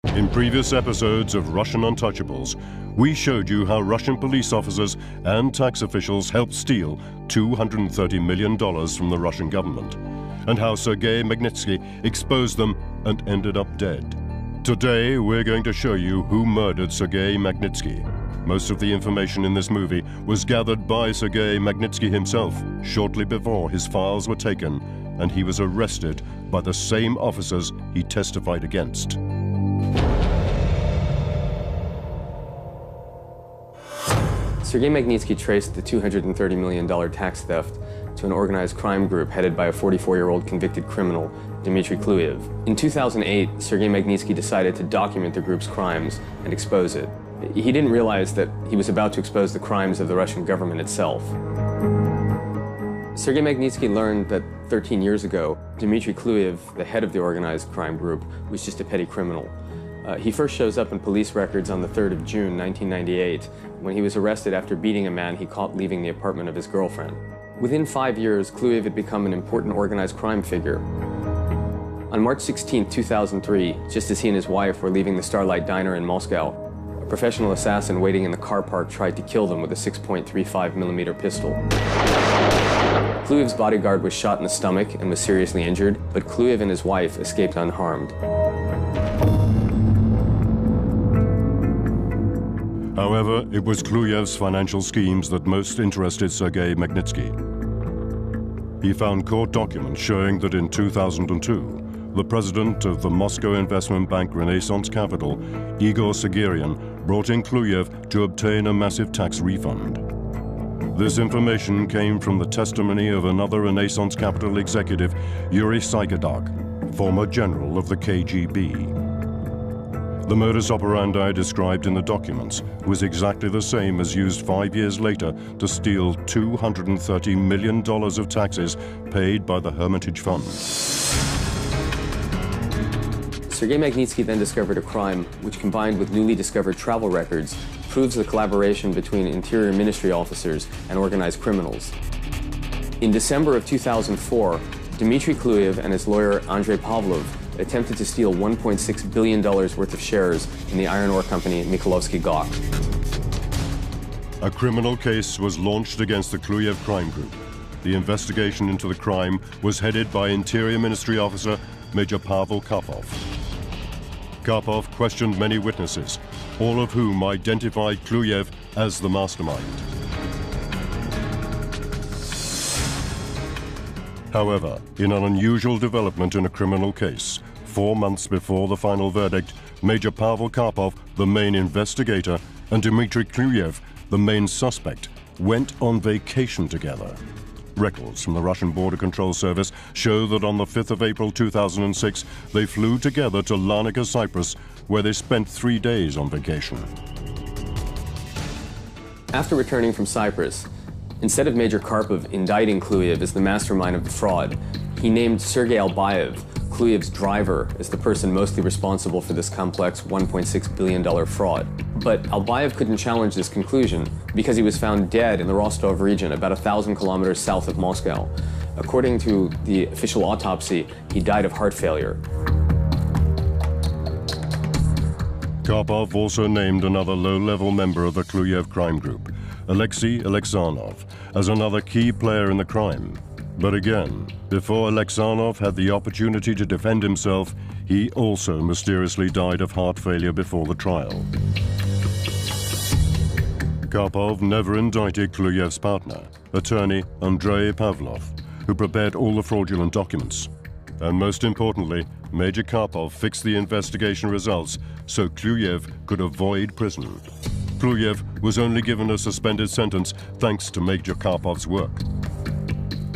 In previous episodes of Russian Untouchables, we showed you how Russian police officers and tax officials helped steal $230 million from the Russian government, and how Sergei Magnitsky exposed them and ended up dead. Today, we're going to show you who murdered Sergei Magnitsky. Most of the information in this movie was gathered by Sergei Magnitsky himself shortly before his files were taken, and he was arrested by the same officers he testified against. Sergei Magnitsky traced the $230 million tax theft to an organized crime group headed by a 44-year-old convicted criminal, Dmitry Kluyev. In 2008, Sergei Magnitsky decided to document the group's crimes and expose it. He didn't realize that he was about to expose the crimes of the Russian government itself. Sergei Magnitsky learned that 13 years ago, Dmitry Kluyev, the head of the organized crime group, was just a petty criminal. He first shows up in police records on the 3rd of June, 1998, when he was arrested after beating a man he caught leaving the apartment of his girlfriend. Within 5 years, Kluyev had become an important organized crime figure. On March 16, 2003, just as he and his wife were leaving the Starlight Diner in Moscow, a professional assassin waiting in the car park tried to kill them with a 6.35mm pistol. Kluyev's bodyguard was shot in the stomach and was seriously injured, but Kluyev and his wife escaped unharmed. However, it was Kluyev's financial schemes that most interested Sergei Magnitsky. He found court documents showing that in 2002, the president of the Moscow investment bank Renaissance Capital, Igor Sergerian, brought in Kluyev to obtain a massive tax refund. This information came from the testimony of another Renaissance Capital executive, Yuri Saigodak, former general of the KGB. The modus operandi described in the documents was exactly the same as used 5 years later to steal $230 million of taxes paid by the Hermitage Fund. Sergei Magnitsky then discovered a crime which, combined with newly discovered travel records, proves the collaboration between Interior Ministry officers and organized criminals. In December of 2004, Dmitry Kluyev and his lawyer Andrei Pavlov attempted to steal $1.6 billion worth of shares in the iron ore company Mikhailovsky Gok. A criminal case was launched against the Kluyev crime group. The investigation into the crime was headed by Interior Ministry officer Major Pavel Karpov. Karpov questioned many witnesses, all of whom identified Kluyev as the mastermind. However, in an unusual development in a criminal case, 4 months before the final verdict, Major Pavel Karpov, the main investigator, and Dmitry Kluyev, the main suspect, went on vacation together. Records from the Russian Border Control Service show that on the 5th of April 2006, they flew together to Larnaca, Cyprus, where they spent 3 days on vacation. After returning from Cyprus, instead of Major Karpov indicting Kluyev as the mastermind of the fraud, he named Sergei Albayev, Kluyev's driver, as the person mostly responsible for this complex $1.6 billion fraud. But Albayev couldn't challenge this conclusion because he was found dead in the Rostov region, about 1,000 kilometers south of Moscow. According to the official autopsy, he died of heart failure. Karpov also named another low-level member of the Kluyev crime group, Alexei Alexanov, as another key player in the crime. But again, before Alexanov had the opportunity to defend himself, he also mysteriously died of heart failure before the trial. Karpov never indicted Kluyev's partner, attorney Andrei Pavlov, who prepared all the fraudulent documents. And most importantly, Major Karpov fixed the investigation results so Kluyev could avoid prison. Kluyev was only given a suspended sentence thanks to Major Karpov's work.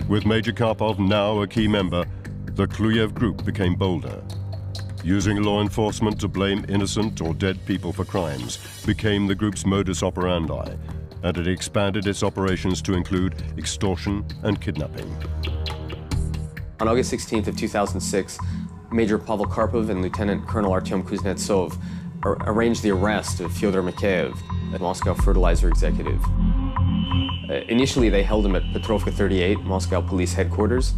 With Major Karpov now a key member, the Kluyev group became bolder. Using law enforcement to blame innocent or dead people for crimes became the group's modus operandi, and it expanded its operations to include extortion and kidnapping. On August 16th of 2006, Major Pavel Karpov and Lieutenant Colonel Artyom Kuznetsov arranged the arrest of Fyodor Mikheyev, a Moscow fertilizer executive. Initially, they held him at Petrovka 38, Moscow police headquarters.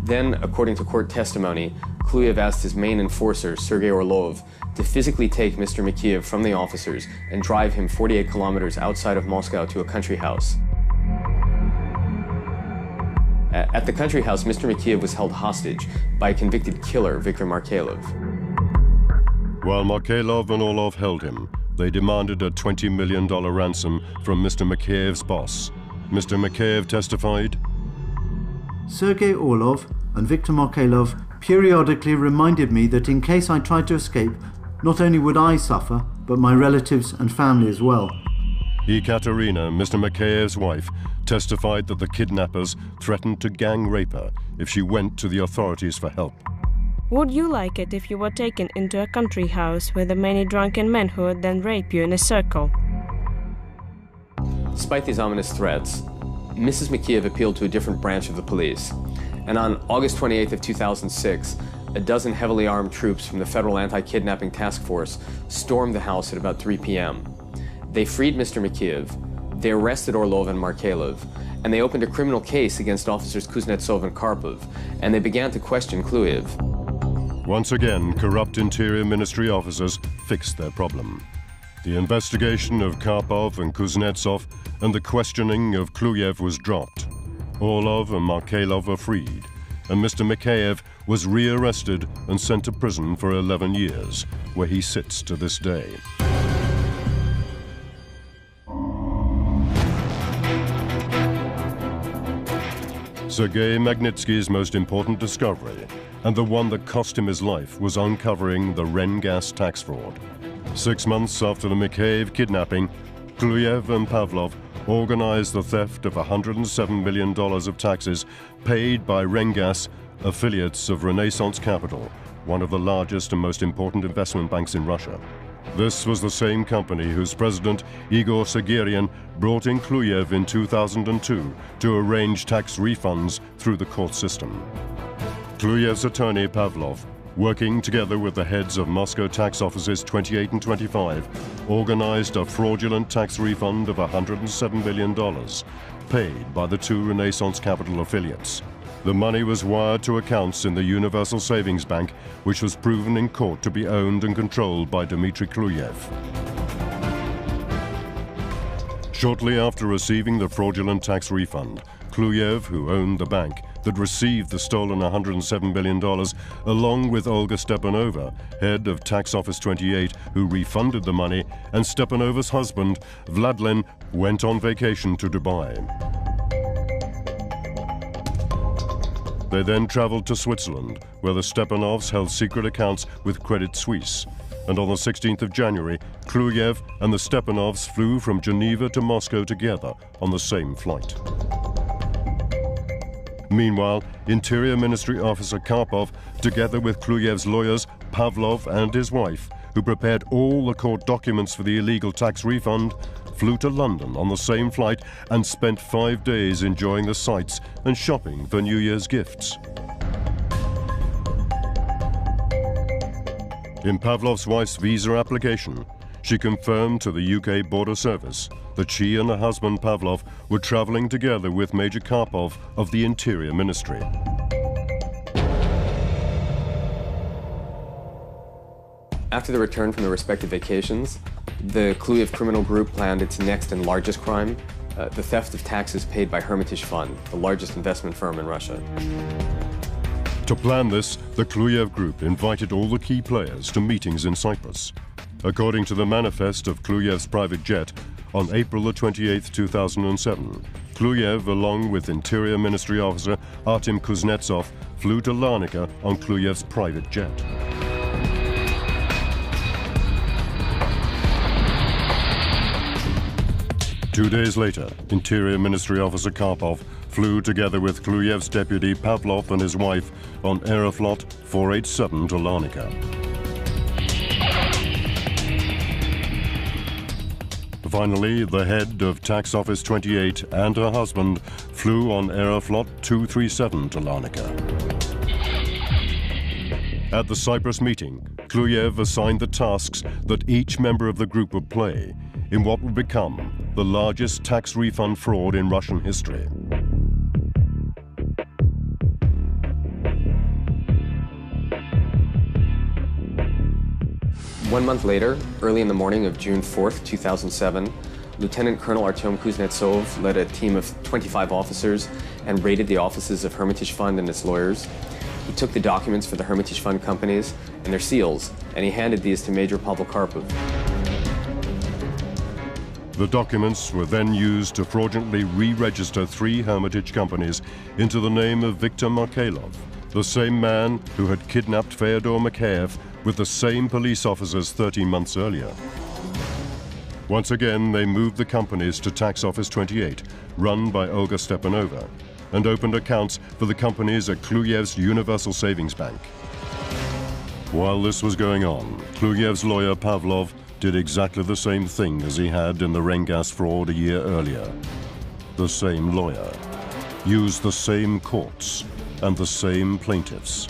Then, according to court testimony, Kluyev asked his main enforcer, Sergei Orlov, to physically take Mr. Mikheyev from the officers and drive him 48 kilometers outside of Moscow to a country house. At the country house, Mr. Mikheyev was held hostage by a convicted killer, Viktor Markelov. While Markelov and Orlov held him, they demanded a $20 million ransom from Mr. Mikheyev's boss. Mr. Mikheyev testified, Sergei Orlov and Viktor Markelov periodically reminded me that in case I tried to escape, not only would I suffer, but my relatives and family as well. Ekaterina, Mr. Mikheyev's wife, testified that the kidnappers threatened to gang rape her if she went to the authorities for help. Would you like it if you were taken into a country house with many drunken men who would then rape you in a circle? Despite these ominous threats, Mrs. Mikheyev appealed to a different branch of the police. And on August 28th of 2006, a dozen heavily armed troops from the Federal Anti-Kidnapping Task Force stormed the house at about 3 p.m. They freed Mr. Mikheyev, they arrested Orlov and Markelov, and they opened a criminal case against officers Kuznetsov and Karpov, and they began to question Kluyev. Once again, corrupt Interior Ministry officers fixed their problem. The investigation of Karpov and Kuznetsov and the questioning of Kluyev was dropped. Orlov and Markelov were freed, and Mr. Mikheyev was rearrested and sent to prison for 11 years, where he sits to this day. Sergei Magnitsky's most important discovery, and the one that cost him his life, was uncovering the Ren gas tax fraud. 6 months after the Mikheyev kidnapping, Kluyev and Pavlov organized the theft of $107 million of taxes paid by Rengas, affiliates of Renaissance Capital, one of the largest and most important investment banks in Russia. This was the same company whose president, Igor Sergerian, brought in Kluyev in 2002 to arrange tax refunds through the court system. Kluyev's attorney, Pavlov, working together with the heads of Moscow tax offices 28 and 25, organized a fraudulent tax refund of $107 million, paid by the two Renaissance Capital affiliates. The money was wired to accounts in the Universal Savings Bank, which was proven in court to be owned and controlled by Dmitry Kluyev. Shortly after receiving the fraudulent tax refund, Kluyev, who owned the bank that received the stolen $107 million, along with Olga Stepanova, head of Tax Office 28, who refunded the money, and Stepanova's husband, Vladlen, went on vacation to Dubai. They then traveled to Switzerland, where the Stepanovs held secret accounts with Credit Suisse. And on the 16th of January, Kluyev and the Stepanovs flew from Geneva to Moscow together on the same flight. Meanwhile, Interior Ministry officer Karpov, together with Kluyev's lawyers, Pavlov and his wife, who prepared all the court documents for the illegal tax refund, flew to London on the same flight and spent 5 days enjoying the sights and shopping for New Year's gifts. In Pavlov's wife's visa application, she confirmed to the UK Border Service that she and her husband Pavlov were traveling together with Major Karpov of the Interior Ministry. After the return from their respective vacations, the Kluyev criminal group planned its next and largest crime, the theft of taxes paid by Hermitage Fund, the largest investment firm in Russia. To plan this, the Kluyev group invited all the key players to meetings in Cyprus. According to the manifest of Kluyev's private jet, on April the 28th, 2007, Kluyev, along with Interior Ministry officer Artem Kuznetsov, flew to Larnaca on Kluyev's private jet. Two days later, Interior Ministry officer Karpov flew together with Kluyev's deputy Pavlov and his wife on Aeroflot 487 to Larnaca. Finally, the head of Tax Office 28 and her husband flew on Aeroflot 237 to Larnaca. At the Cyprus meeting, Kluyev assigned the tasks that each member of the group would play in what would become the largest tax refund fraud in Russian history. 1 month later, early in the morning of June 4th, 2007, Lieutenant Colonel Artyom Kuznetsov led a team of 25 officers and raided the offices of Hermitage Fund and its lawyers. He took the documents for the Hermitage Fund companies and their seals, and he handed these to Major Pavel Karpov. The documents were then used to fraudulently re-register 3 Hermitage companies into the name of Viktor Markelov, the same man who had kidnapped Fyodor Mikheyev with the same police officers 13 months earlier. Once again, they moved the companies to Tax Office 28, run by Olga Stepanova, and opened accounts for the companies at Kluyev's Universal Savings Bank. While this was going on, Kluyev's lawyer Pavlov did exactly the same thing as he had in the Rengas fraud a year earlier. The same lawyer used the same courts and the same plaintiffs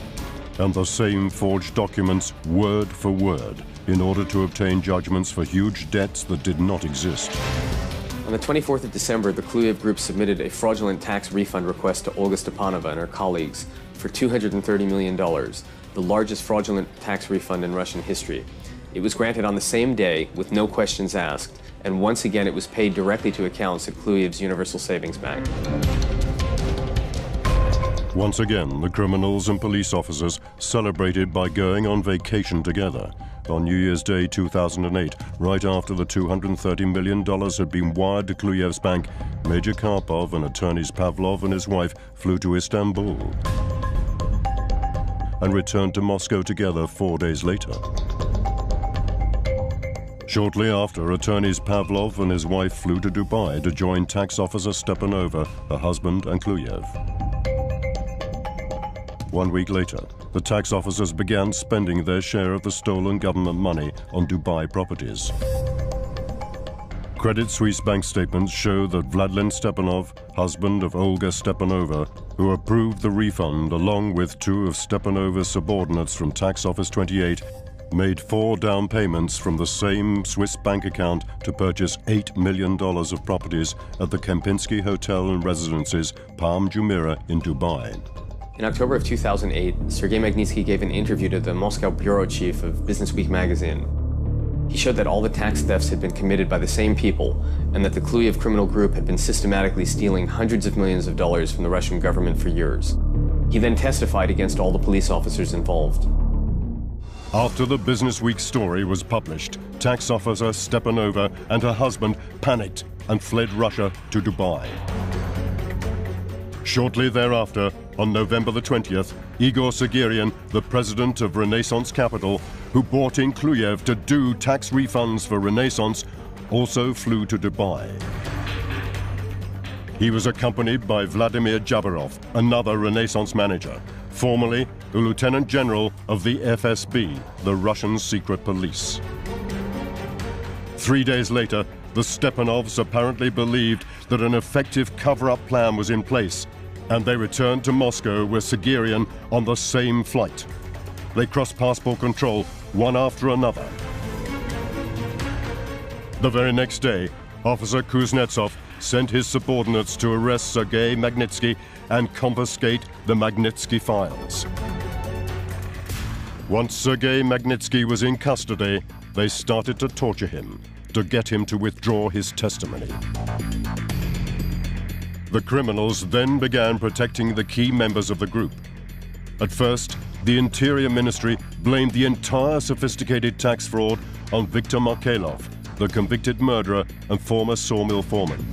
and the same forged documents word for word in order to obtain judgments for huge debts that did not exist. On the 24th of December, the Kluyev Group submitted a fraudulent tax refund request to Olga Stepanova and her colleagues for $230 million, the largest fraudulent tax refund in Russian history. It was granted on the same day with no questions asked, and once again it was paid directly to accounts at Kluyev's Universal Savings Bank. Once again, the criminals and police officers celebrated by going on vacation together. On New Year's Day 2008, right after the $230 million had been wired to Kluyev's bank, Major Karpov and attorneys Pavlov and his wife flew to Istanbul and returned to Moscow together 4 days later. Shortly after, attorneys Pavlov and his wife flew to Dubai to join tax officer Stepanova, her husband, and Kluyev. 1 week later, the tax officers began spending their share of the stolen government money on Dubai properties. Credit Suisse bank statements show that Vladlen Stepanov, husband of Olga Stepanova, who approved the refund along with 2 of Stepanova's subordinates from Tax Office 28, made 4 down payments from the same Swiss bank account to purchase $8 million of properties at the Kempinski Hotel and Residences, Palm Jumeirah in Dubai. In October of 2008, Sergei Magnitsky gave an interview to the Moscow bureau chief of Business Week magazine. He showed that all the tax thefts had been committed by the same people, and that the Kluyev criminal group had been systematically stealing hundreds of millions of dollars from the Russian government for years. He then testified against all the police officers involved. After the Business Week story was published, tax officer Stepanova and her husband panicked and fled Russia to Dubai. Shortly thereafter, on November the 20th, Igor Sergei, the president of Renaissance Capital, who brought in Kluyev to do tax refunds for Renaissance, also flew to Dubai. He was accompanied by Vladimir Jabarov, another Renaissance manager, formerly a lieutenant general of the FSB, the Russian secret police. 3 days later, the Stepanovs apparently believed that an effective cover-up plan was in place, and they returned to Moscow with Sergei on the same flight. They crossed passport control one after another. The very next day, Officer Kuznetsov sent his subordinates to arrest Sergei Magnitsky and confiscate the Magnitsky files. Once Sergei Magnitsky was in custody, they started to torture him to get him to withdraw his testimony. The criminals then began protecting the key members of the group. At first, the Interior Ministry blamed the entire sophisticated tax fraud on Viktor Markelov, the convicted murderer and former sawmill foreman.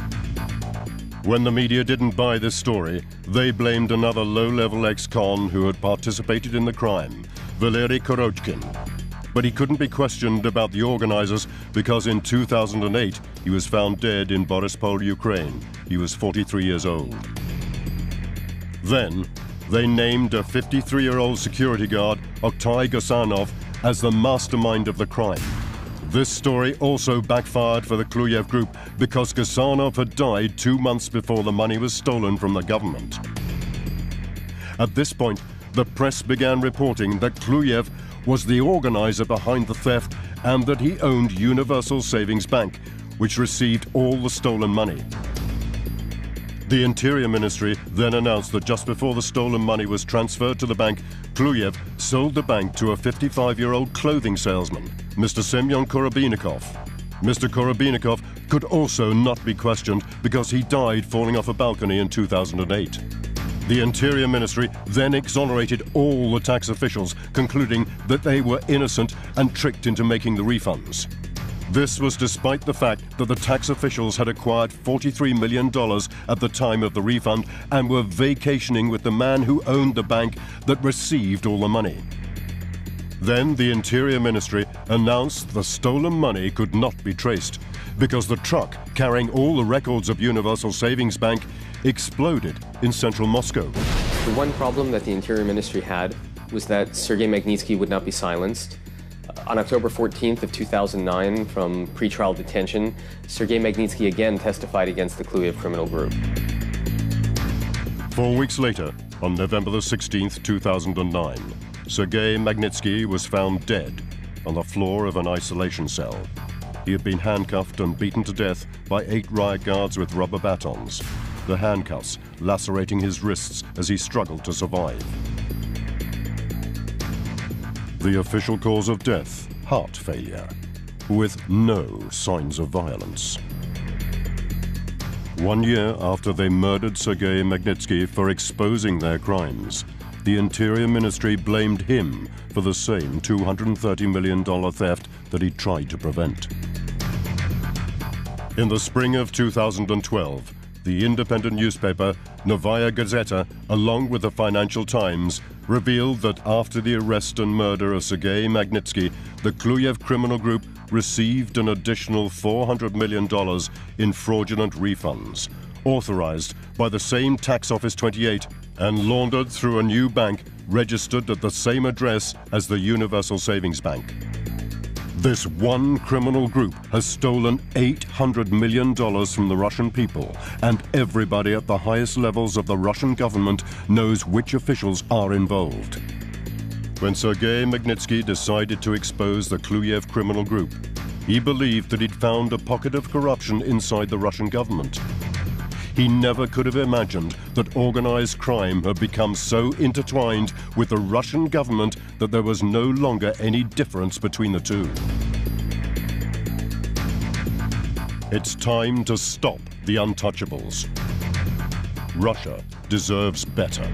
When the media didn't buy this story, they blamed another low-level ex-con who had participated in the crime, Valery Korochkin. But he couldn't be questioned about the organizers because in 2008 he was found dead in Borispol, Ukraine. He was 43 years old. Then they named a 53-year-old security guard, Oktay Gasanov, as the mastermind of the crime. This story also backfired for the Kluyev Group because Gasanov had died 2 months before the money was stolen from the government. At this point, the press began reporting that Kluyev was the organizer behind the theft and that he owned Universal Savings Bank, which received all the stolen money. The Interior Ministry then announced that just before the stolen money was transferred to the bank, Kluyev sold the bank to a 55-year-old clothing salesman, Mr. Semyon Korobinikov. Mr. Korobinikov could also not be questioned because he died falling off a balcony in 2008. The Interior Ministry then exonerated all the tax officials, concluding that they were innocent and tricked into making the refunds. This was despite the fact that the tax officials had acquired $43 million at the time of the refund and were vacationing with the man who owned the bank that received all the money. Then the Interior Ministry announced the stolen money could not be traced because the truck carrying all the records of Universal Savings Bank exploded in central Moscow. The one problem that the Interior Ministry had was that Sergei Magnitsky would not be silenced. On October 14th of 2009, from pretrial detention, Sergei Magnitsky again testified against the Kluyev criminal group. 4 weeks later, on November the 16th, 2009, Sergei Magnitsky was found dead on the floor of an isolation cell. He had been handcuffed and beaten to death by 8 riot guards with rubber batons, the handcuffs lacerating his wrists as he struggled to survive. The official cause of death, heart failure, with no signs of violence. 1 year after they murdered Sergei Magnitsky for exposing their crimes, the Interior Ministry blamed him for the same $230 million theft that he tried to prevent. In the spring of 2012, the independent newspaper Novaya Gazeta, along with the Financial Times, revealed that after the arrest and murder of Sergei Magnitsky, the Kluyev criminal group received an additional $400 million in fraudulent refunds, authorized by the same Tax Office 28 and laundered through a new bank registered at the same address as the Universal Savings Bank. This one criminal group has stolen $800 million from the Russian people, and everybody at the highest levels of the Russian government knows which officials are involved. When Sergei Magnitsky decided to expose the Kluyev criminal group, he believed that he'd found a pocket of corruption inside the Russian government. He never could have imagined that organized crime had become so intertwined with the Russian government that there was no longer any difference between the two. It's time to stop the Untouchables. Russia deserves better.